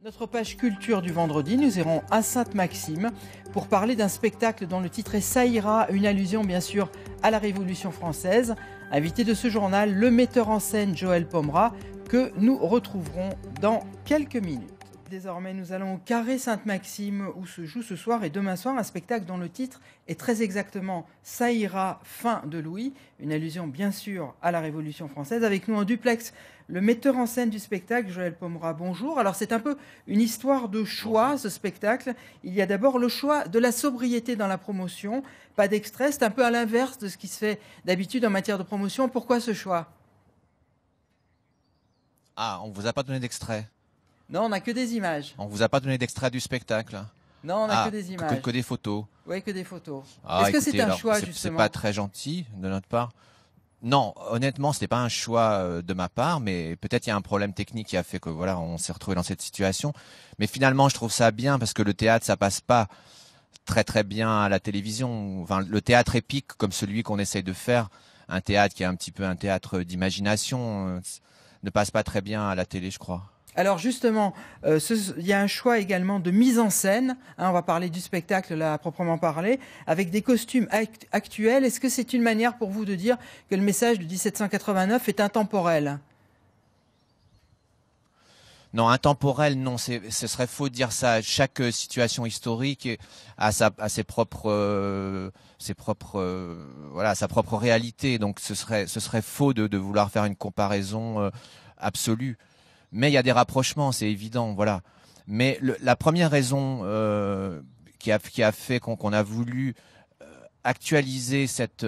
Notre page culture du vendredi, nous irons à Sainte-Maxime pour parler d'un spectacle dont le titre est Ça ira, une allusion bien sûr à la Révolution française. Invité de ce journal, le metteur en scène Joël Pomera, que nous retrouverons dans quelques minutes. Désormais, nous allons au Carré Sainte-Maxime où se joue ce soir et demain soir un spectacle dont le titre est très exactement Ça ira, fin de Louis, une allusion bien sûr à la Révolution française. Avec nous en duplex, le metteur en scène du spectacle, Joël Pomera, bonjour. Alors c'est un peu une histoire de choix, ce spectacle. Il y a d'abord le choix de la sobriété dans la promotion, pas d'extrait, c'est un peu à l'inverse de ce qui se fait d'habitude en matière de promotion. Pourquoi ce choix ? Ah, on vous a pas donné d'extrait. Non, on n'a que des images. On vous a pas donné d'extrait du spectacle. Non, on n'a que des images. Que des photos. Oui, que des photos. Ah, Est-ce que écoutez, c'est un alors, choix, c'est justement ? pas très gentil de notre part. Non, honnêtement, c'était pas un choix de ma part, mais peut-être il y a un problème technique qui a fait que voilà, on s'est retrouvé dans cette situation. Mais finalement, je trouve ça bien parce que le théâtre, ça passe pas très bien à la télévision. Enfin, le théâtre épique comme celui qu'on essaye de faire, un théâtre qui est un petit peu un théâtre d'imagination, ne passe pas très bien à la télé, je crois. Alors justement, il y a un choix également de mise en scène. On va parler du spectacle là à proprement parler, avec des costumes actuels. Est-ce que c'est une manière pour vous de dire que le message de 1789 est intemporel ? Non, intemporel, non, ce serait faux de dire ça. Chaque situation historique a sa propre réalité. Donc ce serait faux de vouloir faire une comparaison absolue. Mais il y a des rapprochements, c'est évident, voilà. Mais la première raison qui a fait qu'on a voulu actualiser cette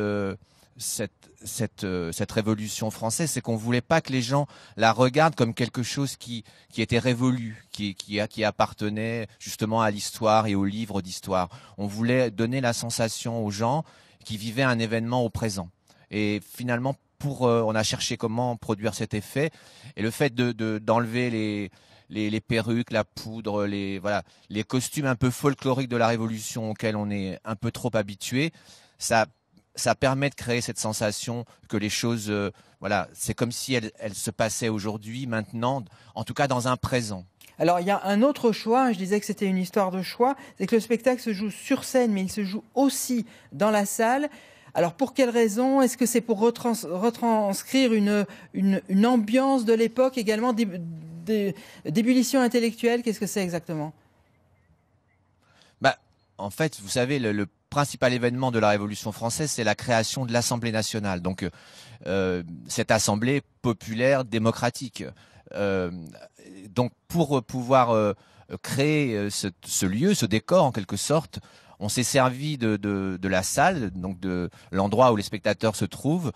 révolution française, c'est qu'on voulait pas que les gens la regardent comme quelque chose qui était révolu, qui appartenait justement à l'histoire et aux livres d'histoire. On voulait donner la sensation aux gens qui vivaient un événement au présent. Et finalement, on a cherché comment produire cet effet, et le fait d'enlever les perruques, la poudre, les costumes un peu folkloriques de la Révolution auxquels on est un peu trop habitué, ça permet de créer cette sensation que les choses, c'est comme si elles se passaient aujourd'hui, maintenant, en tout cas dans un présent. Alors, il y a un autre choix, je disais que c'était une histoire de choix, c'est que le spectacle se joue sur scène, mais il se joue aussi dans la salle. Alors, pour quelle raison ? Est-ce que c'est pour retranscrire une ambiance de l'époque, également d'ébullition intellectuelle ? Qu'est-ce que c'est exactement ? En fait, vous savez, le principal événement de la Révolution française, c'est la création de l'Assemblée nationale. Donc, cette assemblée populaire démocratique. Donc, pour pouvoir créer ce lieu, ce décor en quelque sorte, on s'est servi de la salle, donc de l'endroit où les spectateurs se trouvent,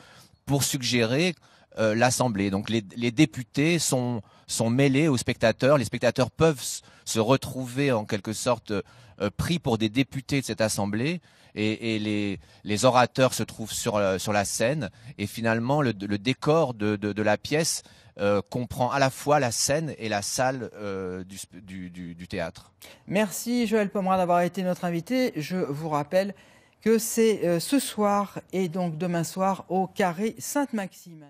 pour suggérer l'Assemblée. Donc, les députés sont mêlés aux spectateurs. Les spectateurs peuvent se retrouver en quelque sorte pris pour des députés de cette assemblée, et les orateurs se trouvent sur la scène, et finalement le décor de la pièce comprend à la fois la scène et la salle du théâtre. Merci Joël Pomera d'avoir été notre invité. Je vous rappelle que c'est ce soir et donc demain soir au Carré Sainte-Maxime.